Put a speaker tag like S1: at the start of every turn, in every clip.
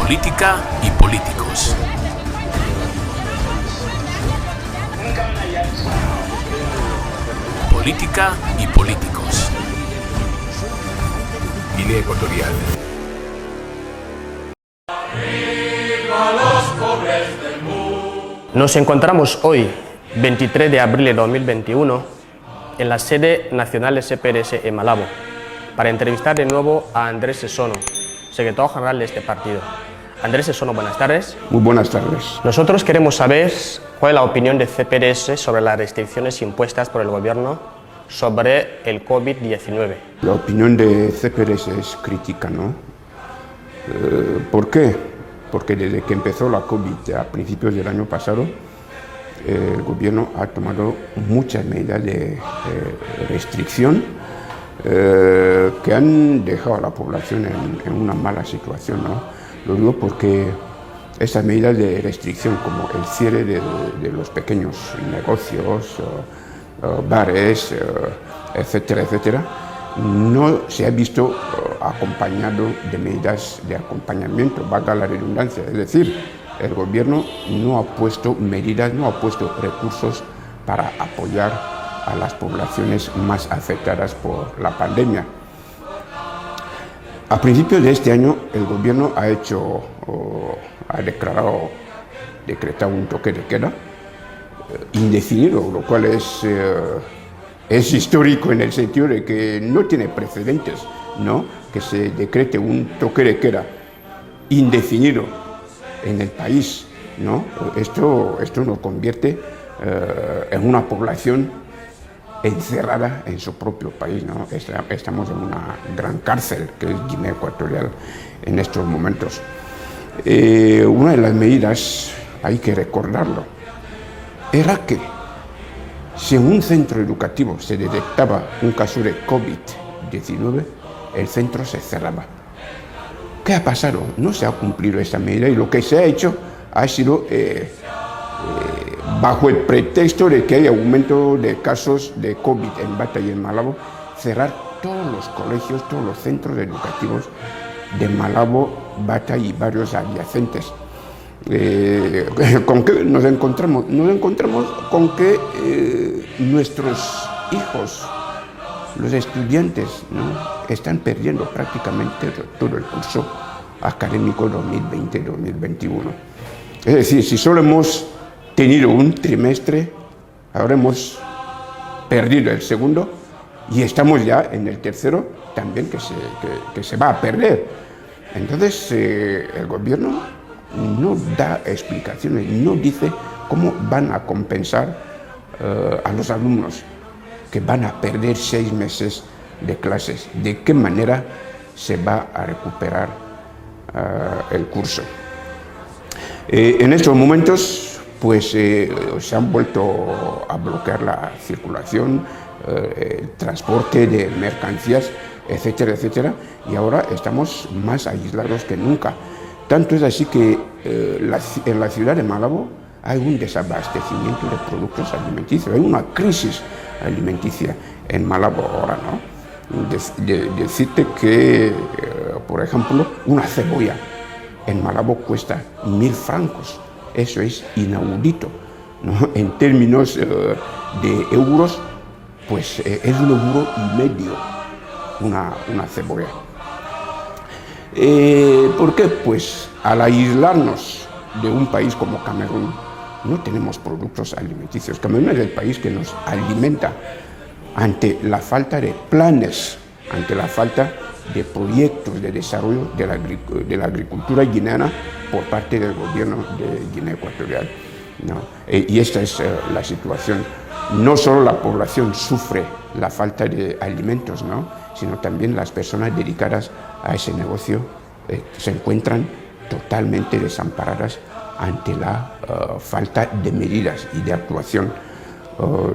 S1: Política y políticos. Política y políticos.
S2: Guinea Ecuatorial.
S3: Nos encontramos hoy, 23 de abril de 2021, en la sede nacional de CPRS en Malabo, para entrevistar de nuevo a Andrés Sessono, secretario general de este partido. Andrés Sessono, buenas tardes.
S4: Muy buenas tardes.
S3: Nosotros queremos saber cuál es la opinión de CPRS sobre las restricciones impuestas por el gobierno sobre el COVID-19.
S4: La opinión de CPRS es crítica, ¿no? ¿Por qué? Porque desde que empezó la COVID a principios del año pasado, el gobierno ha tomado muchas medidas de restricción que han dejado a la población en una mala situación, ¿no? Lo digo porque esas medidas de restricción, como el cierre de los pequeños negocios, bares, etcétera, etcétera, no se ha visto acompañado de medidas de acompañamiento, valga la redundancia. Es decir, el gobierno no ha puesto medidas, no ha puesto recursos para apoyar a las poblaciones más afectadas por la pandemia. A principios de este año, el gobierno ha decretado un toque de queda indefinido, lo cual es histórico en el sentido de que no tiene precedentes, ¿no? Que se decrete un toque de queda indefinido en el país, ¿no? Esto nos convierte en una población encerrada en su propio país, ¿no? Estamos en una gran cárcel que es Guinea Ecuatorial en estos momentos. Una de las medidas, hay que recordarlo, era que si en un centro educativo se detectaba un caso de COVID-19, el centro se cerraba. ¿Qué ha pasado? No se ha cumplido esa medida y lo que se ha hecho ha sido, bajo el pretexto de que hay aumento de casos de COVID en Bata y en Malabo, cerrar todos los colegios, todos los centros educativos de Malabo, Bata y varios adyacentes. ¿Con qué nos encontramos? Nos encontramos con que nuestros hijos, los estudiantes, ¿no?, están perdiendo prácticamente todo el curso académico 2020-2021. Es decir, si solo hemos tenido un trimestre, ahora hemos perdido el segundo y estamos ya en el tercero también que se va a perder. Entonces, el gobierno no da explicaciones, no dice cómo van a compensar a los alumnos que van a perder 6 meses de clases, de qué manera se va a recuperar el curso. En estos momentos, pues se han vuelto a bloquear la circulación, el transporte de mercancías, etcétera, etcétera, y ahora estamos más aislados que nunca. Tanto es así que en la ciudad de Malabo hay un desabastecimiento de productos alimenticios, hay una crisis alimenticia en Malabo ahora, ¿no? Decirte que, por ejemplo, una cebolla en Malabo cuesta 1.000 francos. Eso es inaudito, ¿no? En términos de euros, pues es 1,5 € una cebolla. ¿Por qué? Pues al aislarnos de un país como Camerún, no tenemos productos alimenticios. Camerún es el país que nos alimenta ante la falta de planes, ante la falta de proyectos de desarrollo de la agricultura guineana por parte del gobierno de Guinea Ecuatorial, ¿no? Y esta es la situación. No solo la población sufre la falta de alimentos, ¿no?, sino también las personas dedicadas a ese negocio se encuentran totalmente desamparadas ante la falta de medidas y de actuación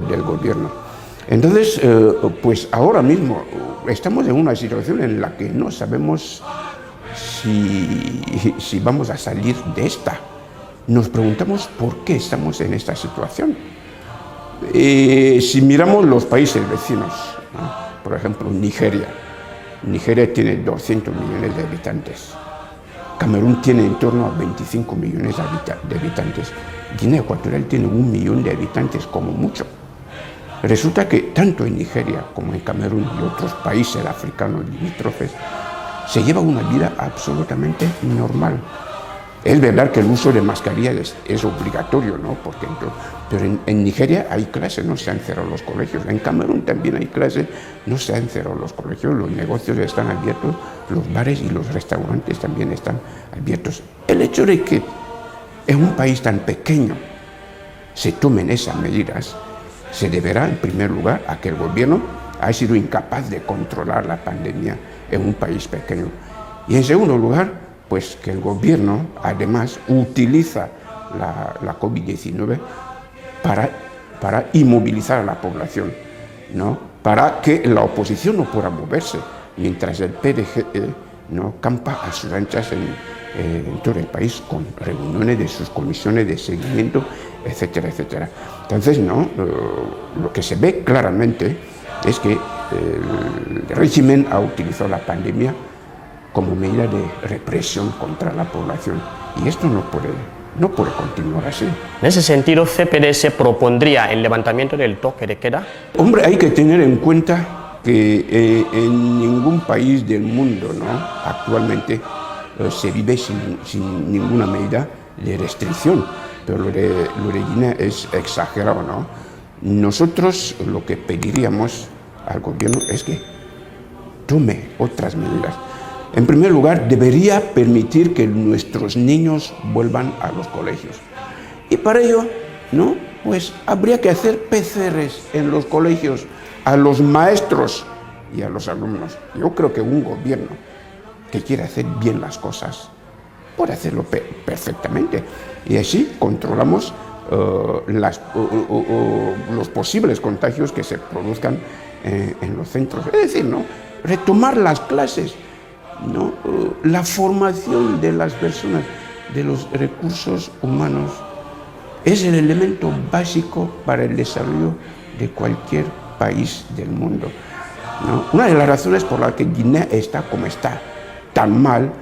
S4: del gobierno. Entonces, pues ahora mismo estamos en una situación en la que no sabemos si vamos a salir de esta. Nos preguntamos por qué estamos en esta situación. Si miramos los países vecinos, ¿no?, por ejemplo, Nigeria tiene 200 millones de habitantes. Camerún tiene en torno a 25 millones de habitantes. Guinea Ecuatorial tiene 1 millón de habitantes como mucho. Resulta que tanto en Nigeria como en Camerún y otros países africanos limítrofes se lleva una vida absolutamente normal. Es verdad que el uso de mascarilla es obligatorio, ¿no? Pero en Nigeria hay clases, no se han cerrado los colegios. En Camerún también hay clases, no se han cerrado los colegios, los negocios están abiertos, los bares y los restaurantes también están abiertos. El hecho de que en un país tan pequeño se tomen esas medidas se deberá, en primer lugar, a que el gobierno ha sido incapaz de controlar la pandemia en un país pequeño. Y en segundo lugar, pues que el gobierno, además, utiliza la COVID-19 para inmovilizar a la población, ¿no? Para que la oposición no pueda moverse, mientras el PDG ¿no? campa a sus anchas en todo el país con reuniones de sus comisiones de seguimiento, etcétera, etcétera. Entonces, ¿no? Lo que se ve claramente es que el régimen ha utilizado la pandemia como medida de represión contra la población, y esto no puede continuar así.
S3: En ese sentido, CPDS propondría el levantamiento del toque de queda.
S4: Hombre, hay que tener en cuenta que en ningún país del mundo, ¿no? actualmente se vive sin ninguna medida de restricción, pero lo de Guinea es exagerado, ¿no? Nosotros lo que pediríamos al gobierno es que tome otras medidas. En primer lugar, debería permitir que nuestros niños vuelvan a los colegios. Y para ello, ¿no? Pues habría que hacer PCRs en los colegios a los maestros y a los alumnos. Yo creo que un gobierno que quiere hacer bien las cosas puede hacerlo perfectamente. Y así controlamos los posibles contagios que se produzcan en los centros. Es decir, ¿no? Retomar las clases, ¿no? La formación de las personas, de los recursos humanos, es el elemento básico para el desarrollo de cualquier país del mundo, ¿no? Una de las razones por las que Guinea está como está, tan mal,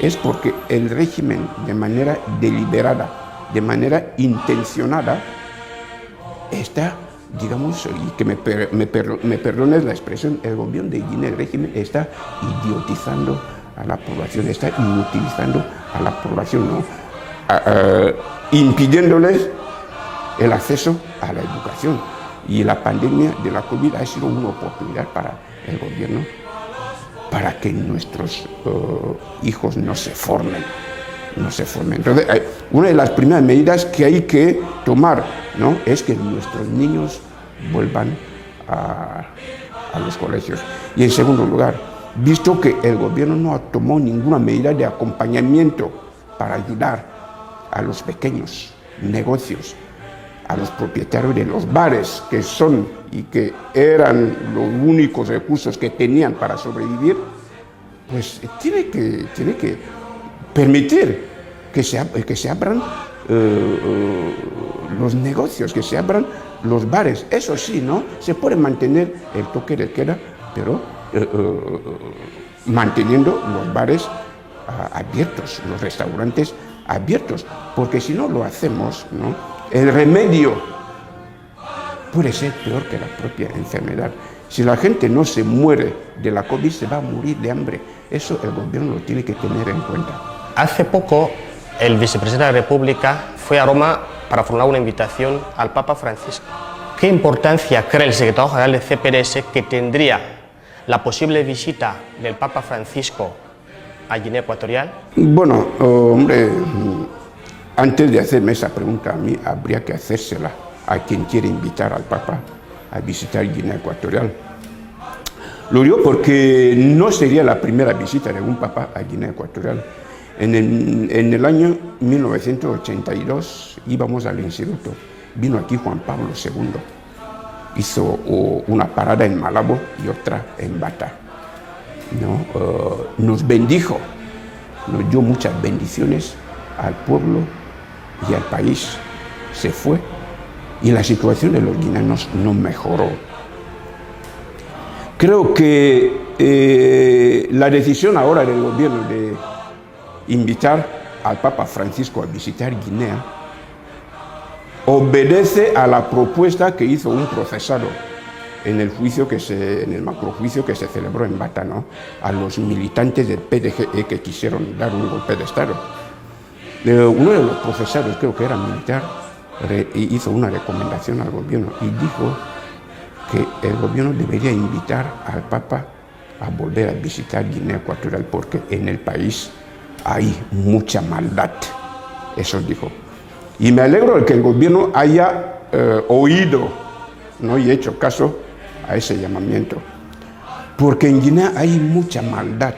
S4: es porque el régimen, de manera deliberada, de manera intencionada, está, digamos, y que me perdones la expresión, el gobierno de Guinea, el régimen, está idiotizando a la población, está inutilizando a la población, ¿no? Impidiéndoles el acceso a la educación. Y la pandemia de la COVID ha sido una oportunidad para el gobierno para que nuestros hijos no se formen. Entonces, una de las primeras medidas que hay que tomar, ¿no? es que nuestros niños vuelvan a los colegios. Y en segundo lugar, visto que el gobierno no tomó ninguna medida de acompañamiento para ayudar a los pequeños negocios, a los propietarios de los bares, que son y que eran los únicos recursos que tenían para sobrevivir, pues tiene que permitir que se abran los negocios, que se abran los bares. Eso sí, ¿no? Se puede mantener el toque de queda, pero manteniendo los bares abiertos, los restaurantes abiertos, porque si no lo hacemos, ¿no? El remedio puede ser peor que la propia enfermedad. Si la gente no se muere de la COVID, se va a morir de hambre. Eso el gobierno lo tiene que tener en cuenta.
S3: Hace poco, el vicepresidente de la República fue a Roma para formular una invitación al Papa Francisco. ¿Qué importancia cree el secretario general de CPDS que tendría la posible visita del Papa Francisco a Guinea Ecuatorial?
S4: Bueno, hombre, antes de hacerme esa pregunta a mí, habría que hacérsela a quien quiere invitar al Papa a visitar Guinea Ecuatorial. Lo digo porque no sería la primera visita de un Papa a Guinea Ecuatorial. En el año 1982 íbamos al instituto. Vino aquí Juan Pablo II. Hizo una parada en Malabo y otra en Bata. ¿No? Nos bendijo, nos dio muchas bendiciones al pueblo y al país. Se fue y la situación de los guineanos no mejoró. Creo que la decisión ahora del gobierno invitar al Papa Francisco a visitar Guinea obedece a la propuesta que hizo un procesado en el macrojuicio que se celebró en Bata, ¿no?, a los militantes del PDGE que quisieron dar un golpe de Estado. Uno de los procesados, creo que era militar, hizo una recomendación al gobierno y dijo que el gobierno debería invitar al Papa a volver a visitar Guinea Ecuatorial porque en el país hay mucha maldad. Eso dijo. Y me alegro de que el gobierno haya oído, ¿no?, y hecho caso a ese llamamiento. Porque en Guinea hay mucha maldad.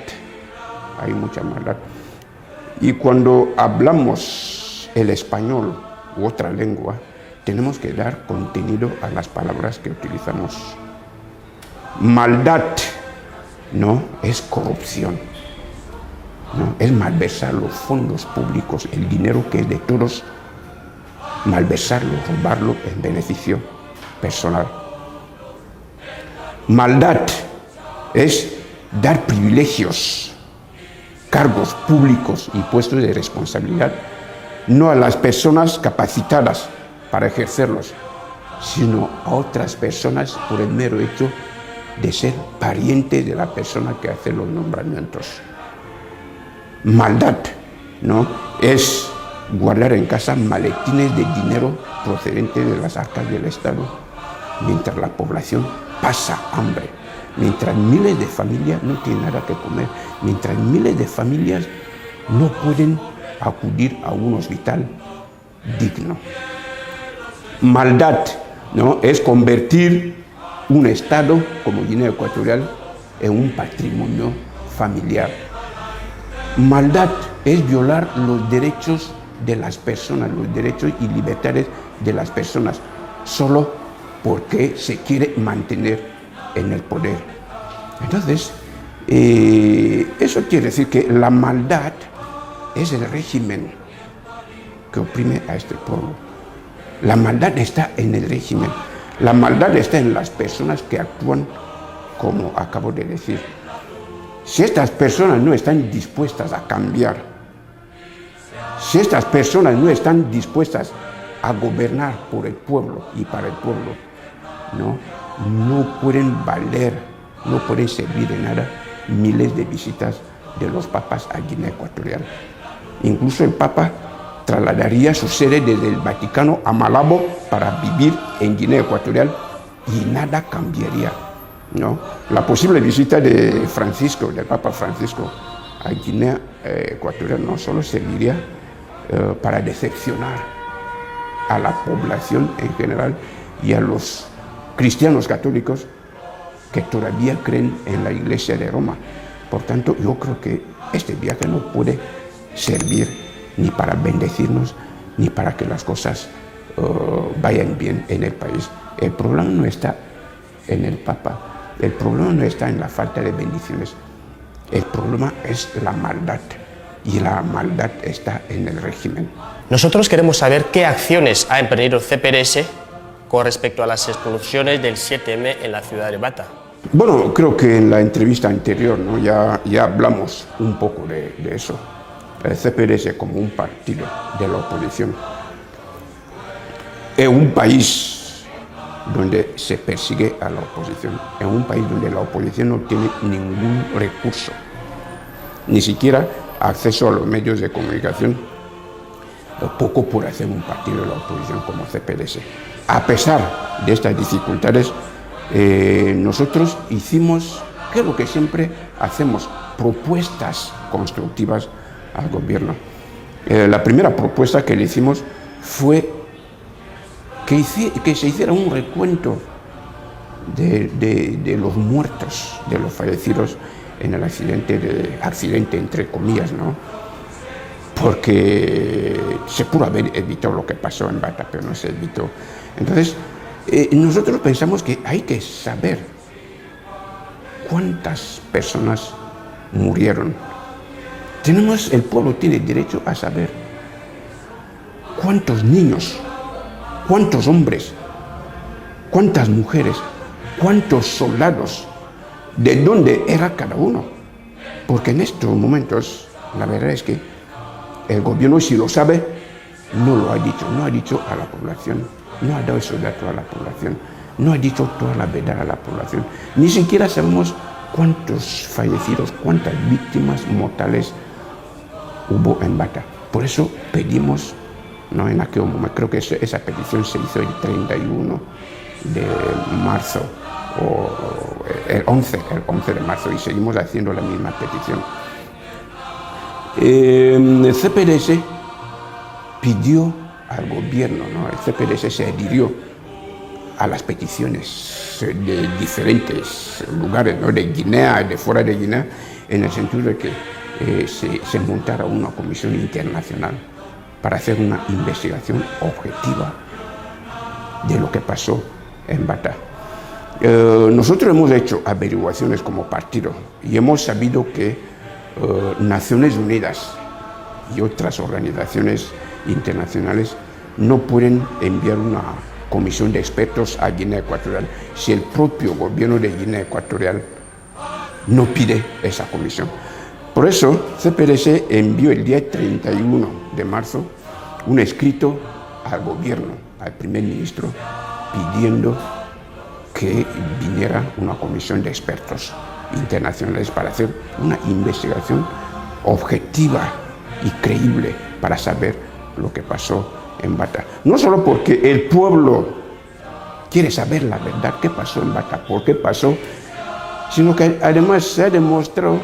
S4: Hay mucha maldad. Y cuando hablamos el español u otra lengua, tenemos que dar contenido a las palabras que utilizamos. Maldad, ¿no?, es corrupción, ¿no?, es malversar los fondos públicos, el dinero que es de todos, malversarlo, robarlo en beneficio personal. Maldad es dar privilegios, cargos públicos y puestos de responsabilidad no a las personas capacitadas para ejercerlos, sino a otras personas por el mero hecho de ser parientes de la persona que hace los nombramientos. Maldad, ¿no?, es guardar en casa maletines de dinero procedentes de las arcas del Estado, mientras la población pasa hambre, mientras miles de familias no tienen nada que comer, mientras miles de familias no pueden acudir a un hospital digno. Maldad, ¿no?, es convertir un Estado como Guinea Ecuatorial en un patrimonio familiar. Maldad es violar los derechos de las personas, los derechos y libertades de las personas, solo porque se quiere mantener en el poder. Entonces, eso quiere decir que la maldad es el régimen que oprime a este pueblo. La maldad está en el régimen. La maldad está en las personas que actúan como acabo de decir. Si estas personas no están dispuestas a cambiar, si estas personas no están dispuestas a gobernar por el pueblo y para el pueblo, no pueden valer, no pueden servir de nada miles de visitas de los papas a Guinea Ecuatorial. Incluso el Papa trasladaría su sede desde el Vaticano a Malabo para vivir en Guinea Ecuatorial y nada cambiaría, ¿no? La posible visita de Francisco, del Papa Francisco, a Guinea Ecuatorial no solo serviría para decepcionar a la población en general y a los cristianos católicos que todavía creen en la Iglesia de Roma. Por tanto, yo creo que este viaje no puede servir ni para bendecirnos, ni para que las cosas vayan bien en el país. El problema no está en el Papa, el problema no está en la falta de bendiciones, el problema es la maldad, y la maldad está en el régimen.
S3: Nosotros queremos saber qué acciones ha emprendido el CPRS con respecto a las explosiones del 7M en la ciudad de Bata.
S4: Bueno, creo que en la entrevista anterior, ¿no?, ya hablamos un poco de eso. El CPRS como un partido de la oposición en un país donde se persigue a la oposición, en un país donde la oposición no tiene ningún recurso, ni siquiera acceso a los medios de comunicación, poco por hacer un partido de la oposición como CPRS. A pesar de estas dificultades, nosotros hicimos, que es lo que siempre hacemos, propuestas constructivas al gobierno. La primera propuesta que le hicimos fue que se hiciera un recuento de los muertos, de los fallecidos en el accidente entre comillas, ¿no?, porque se pudo haber evitado lo que pasó en Bata, pero no se evitó. Entonces, nosotros pensamos que hay que saber cuántas personas murieron. El pueblo tiene derecho a saber cuántos niños, cuántos hombres, cuántas mujeres, cuántos soldados, de dónde era cada uno. Porque en estos momentos, la verdad es que el gobierno, si lo sabe, no lo ha dicho, no ha dicho a la población, no ha dado esos datos a la población, no ha dicho toda la verdad a la población. Ni siquiera sabemos cuántos fallecidos, cuántas víctimas mortales hubo en Bata. Por eso pedimos, ¿no? En aquel momento, creo que esa petición se hizo el 31 de marzo, o el 11 de marzo, y seguimos haciendo la misma petición. El CPDS pidió al gobierno, ¿no? El CPDS se adhirió a las peticiones de diferentes lugares, ¿no? De Guinea, de fuera de Guinea, en el sentido de que se montara una comisión internacional para hacer una investigación objetiva de lo que pasó en Bata. Nosotros hemos hecho averiguaciones como partido y hemos sabido que Naciones Unidas y otras organizaciones internacionales no pueden enviar una comisión de expertos a Guinea Ecuatorial si el propio gobierno de Guinea Ecuatorial no pide esa comisión. Por eso, CPDS envió el día 31 de marzo un escrito al gobierno, al primer ministro, pidiendo que viniera una comisión de expertos internacionales para hacer una investigación objetiva y creíble para saber lo que pasó en Bata. No solo porque el pueblo quiere saber la verdad, qué pasó en Bata, por qué pasó, sino que además se ha demostrado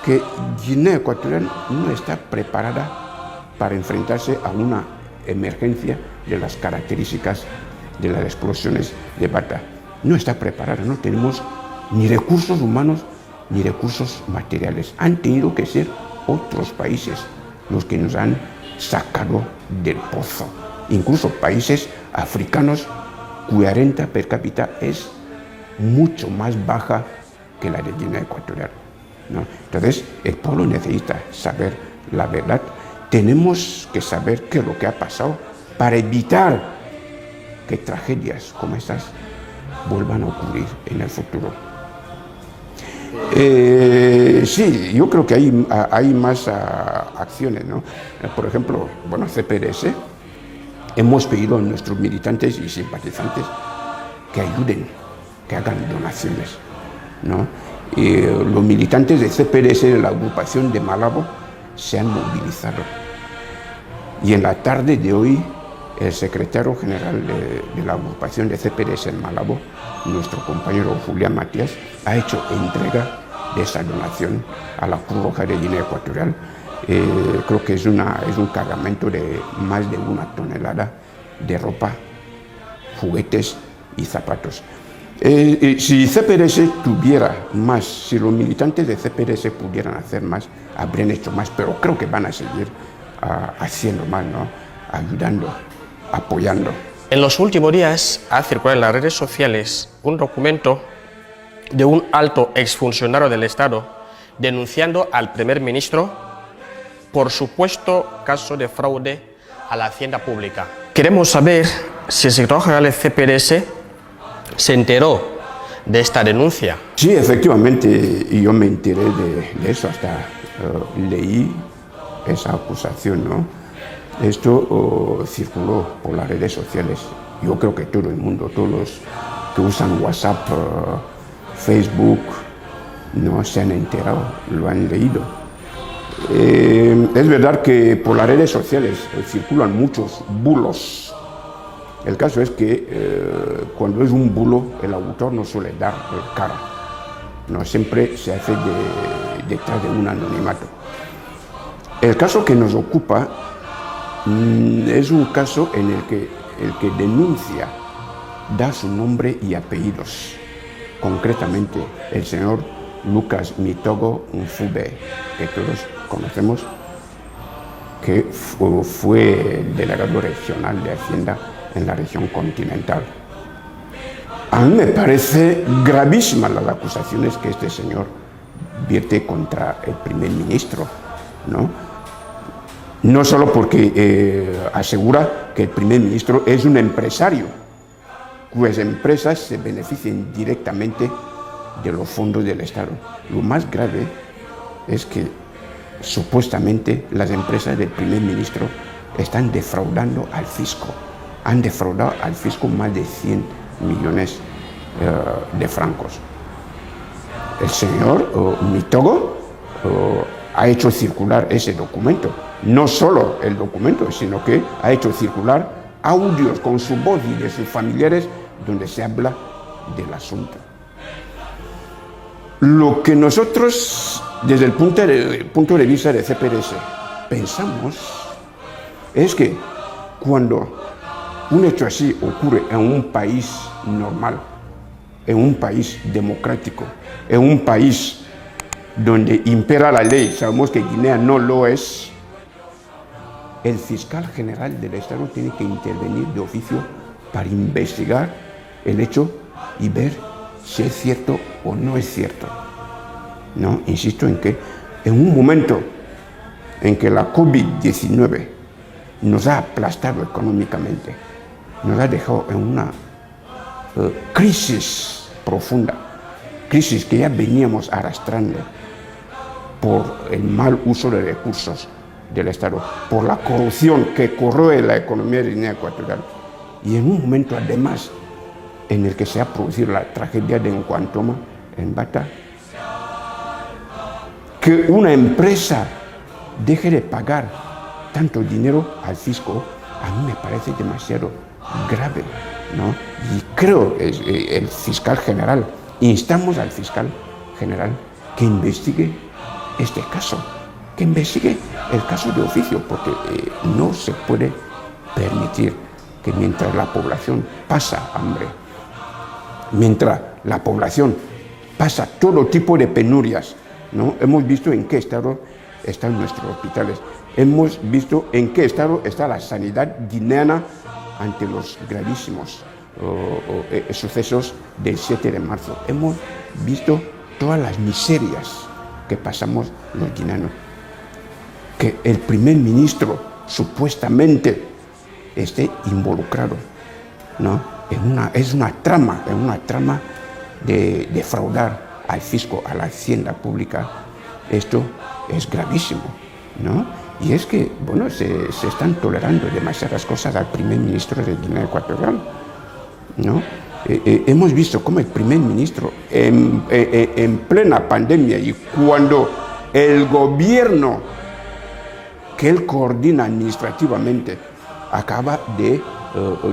S4: que Guinea Ecuatorial no está preparada para enfrentarse a una emergencia de las características de las explosiones de Bata. No está preparada, no tenemos ni recursos humanos ni recursos materiales. Han tenido que ser otros países los que nos han sacado del pozo, incluso países africanos cuya renta per cápita es mucho más baja que la de Guinea Ecuatorial, ¿no? Entonces, el pueblo necesita saber la verdad. Tenemos que saber qué es lo que ha pasado para evitar que tragedias como estas vuelvan a ocurrir en el futuro. Sí, yo creo que hay más acciones, ¿no? Por ejemplo, bueno, CPDS, hemos pedido a nuestros militantes y simpatizantes que ayuden, que hagan donaciones, ¿no? Los militantes de CPDS de la agrupación de Malabo se han movilizado. Y en la tarde de hoy, el secretario general de la agrupación de CPDS en Malabo, nuestro compañero Julián Matías, ha hecho entrega de esa donación a la Cruz Roja de Guinea Ecuatorial. Creo que es un cargamento de más de 1 tonelada de ropa, juguetes y zapatos. Si CPDS tuviera más, si los militantes de CPDS pudieran hacer más, habrían hecho más, pero creo que van a seguir haciendo más, ¿no? Ayudando, apoyando.
S3: En los últimos días ha circulado en las redes sociales un documento de un alto exfuncionario del Estado denunciando al primer ministro por supuesto caso de fraude a la hacienda pública. Queremos saber si el secretario general del CPDS se enteró de esta denuncia.
S4: Sí, efectivamente, yo me enteré de eso, hasta leí esa acusación, ¿no? Esto circuló por las redes sociales. Yo creo que todo el mundo, todos los que usan WhatsApp, Facebook, no se han enterado, lo han leído. Es verdad que por las redes sociales circulan muchos bulos. El caso es que cuando es un bulo, el autor no suele dar cara, no siempre se hace detrás de un anonimato. El caso que nos ocupa es un caso en el que denuncia da su nombre y apellidos, concretamente el señor Lucas Mitogo Mfube, que todos conocemos, que fue el delegado regional de Hacienda en la región continental. A mí me parece gravísimas las acusaciones que este señor vierte contra el primer ministro, ¿no? No solo porque asegura que el primer ministro es un empresario, cuyas empresas se benefician directamente de los fondos del Estado. Lo más grave es que supuestamente las empresas del primer ministro están defraudando al fisco. Han defraudado al fisco más de 100 millones de francos. El señor Mitogo ha hecho circular ese documento. No solo el documento, sino que ha hecho circular audios con su voz y de sus familiares donde se habla del asunto. Lo que nosotros, desde el punto de vista de CPRS, pensamos es que cuando un hecho así ocurre en un país normal, en un país democrático, en un país donde impera la ley, sabemos que Guinea no lo es, el fiscal general del Estado tiene que intervenir de oficio para investigar el hecho y ver si es cierto o no es cierto. ¿No? Insisto en que en un momento en que la COVID-19 nos ha aplastado económicamente, nos ha dejado en una crisis profunda, crisis que ya veníamos arrastrando por el mal uso de recursos del Estado, por la corrupción que corroe la economía de Guinea Ecuatorial, y en un momento además en el que se ha producido la tragedia de Nkwantoma en Bata, que una empresa deje de pagar tanto dinero al fisco, a mí me parece demasiado grave, ¿no? Y creo que el fiscal general, instamos al fiscal general que investigue este caso, que investigue el caso de oficio, porque no se puede permitir que mientras la población pasa hambre, mientras la población pasa todo tipo de penurias, ¿no? Hemos visto en qué estado están nuestros hospitales, hemos visto en qué estado está la sanidad guineana ante los gravísimos sucesos del 7 de marzo. Hemos visto todas las miserias que pasamos los guineanos. Que el primer ministro supuestamente esté involucrado, ¿no? Es una trama de defraudar al fisco, a la hacienda pública. Esto es gravísimo, ¿no? Y es que, bueno, se están tolerando demasiadas cosas al primer ministro de Guinea Ecuatorial, ¿no? Hemos visto cómo el primer ministro en plena pandemia y cuando el gobierno que él coordina administrativamente acaba de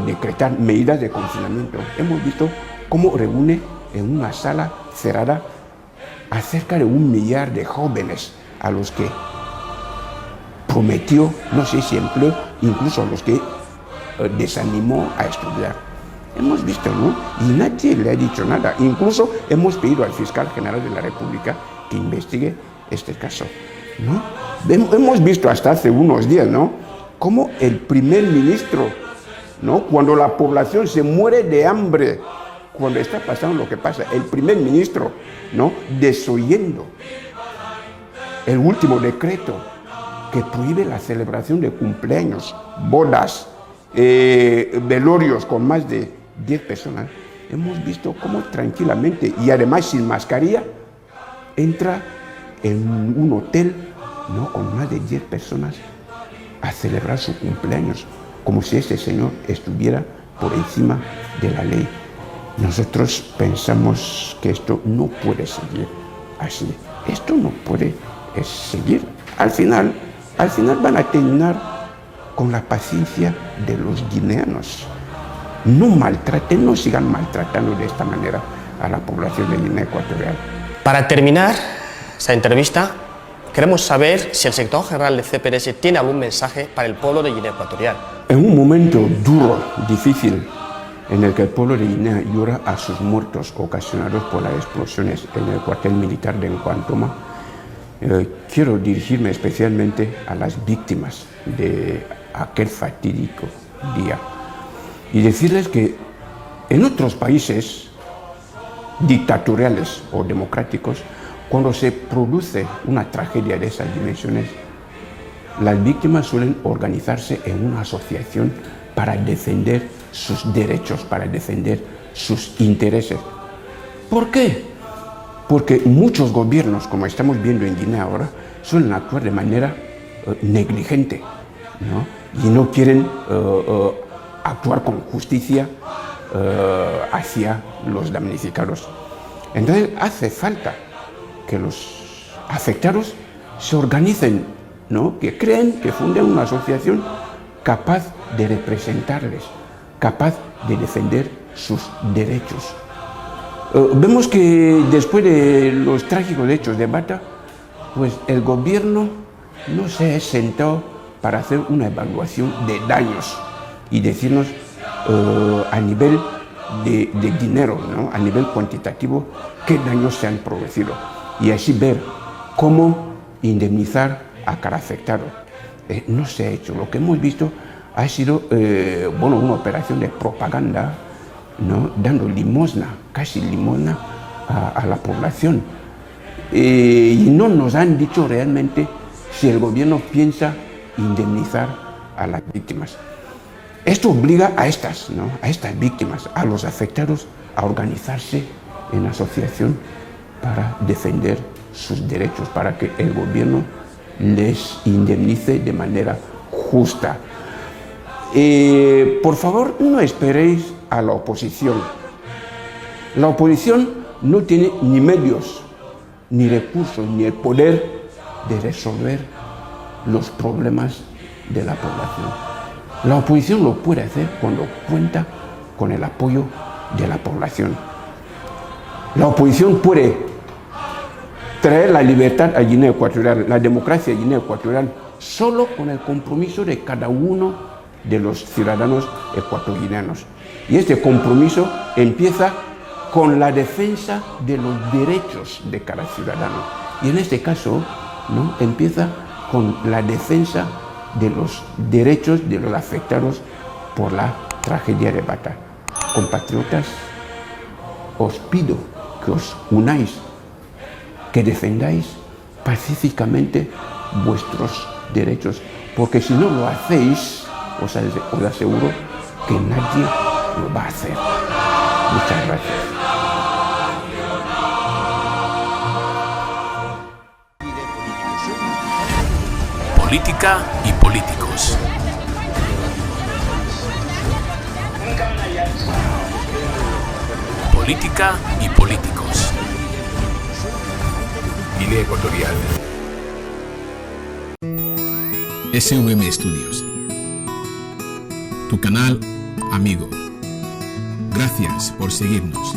S4: decretar medidas de confinamiento, hemos visto cómo reúne en una sala cerrada a cerca de 1 millar de jóvenes a los que prometió, no sé si empleo, incluso a los que desanimó a estudiar. Hemos visto, ¿no? Y nadie le ha dicho nada. Incluso hemos pedido al fiscal general de la República que investigue este caso, ¿no? Hemos visto hasta hace unos días, ¿no?, cómo el primer ministro, ¿no?, cuando la población se muere de hambre, cuando está pasando lo que pasa, el primer ministro, ¿no?, desoyendo el último decreto que prohíbe la celebración de cumpleaños, bodas, velorios con más de 10 personas, hemos visto cómo tranquilamente y además sin mascarilla entra en un hotel, ¿no?, con más de 10 personas a celebrar su cumpleaños, como si ese señor estuviera por encima de la ley. Nosotros pensamos que esto no puede seguir así. Esto no puede seguir. Al final van a terminar con la paciencia de los guineanos. No sigan maltratando de esta manera a la población de Guinea Ecuatorial.
S3: Para terminar esta entrevista, queremos saber si el secretario general de CPRS tiene algún mensaje para el pueblo de Guinea Ecuatorial.
S4: En un momento duro, difícil, en el que el pueblo de Guinea llora a sus muertos ocasionados por las explosiones en el cuartel militar de Nkwantoma, quiero dirigirme especialmente a las víctimas de aquel fatídico día y decirles que en otros países dictatoriales o democráticos, cuando se produce una tragedia de esas dimensiones, las víctimas suelen organizarse en una asociación para defender sus derechos, para defender sus intereses. ¿Por qué? Porque muchos gobiernos, como estamos viendo en Guinea ahora, suelen actuar de manera negligente, ¿no? Y no quieren actuar con justicia hacia los damnificados. Entonces hace falta que los afectados se organicen, ¿no? Que creen, que funden una asociación capaz de representarles, capaz de defender sus derechos. Vemos que después de los trágicos hechos de Bata, pues el gobierno no se ha sentado para hacer una evaluación de daños y decirnos a nivel de dinero, ¿no? A nivel cuantitativo, qué daños se han producido y así ver cómo indemnizar a cada afectado. No se ha hecho. Lo que hemos visto ha sido una operación de propaganda, ¿no? Dando limosna, casi limosna a la población. Y no nos han dicho realmente si el gobierno piensa indemnizar a las víctimas. Esto obliga a estas, ¿no? A estas víctimas, a los afectados, a organizarse en asociación para defender sus derechos, para que el gobierno les indemnice de manera justa. Por favor, no esperéis a la oposición. La oposición no tiene ni medios, ni recursos, ni el poder de resolver los problemas de la población. La oposición lo puede hacer cuando cuenta con el apoyo de la población. La oposición puede traer la libertad a Guinea Ecuatorial, la democracia a Guinea Ecuatorial, solo con el compromiso de cada uno de los ciudadanos ecuatoguineanos. Y este compromiso empieza con la defensa de los derechos de cada ciudadano. Y en este caso, ¿no? Empieza con la defensa de los derechos de los afectados por la tragedia de Bata. Compatriotas, os pido que os unáis, que defendáis pacíficamente vuestros derechos, porque si no lo hacéis, os aseguro que nadie lo va a hacer. Muchas gracias.
S1: Política y políticos. Política y políticos. Guinea Ecuatorial. SVM Studios. Tu canal amigo. Gracias por seguirnos.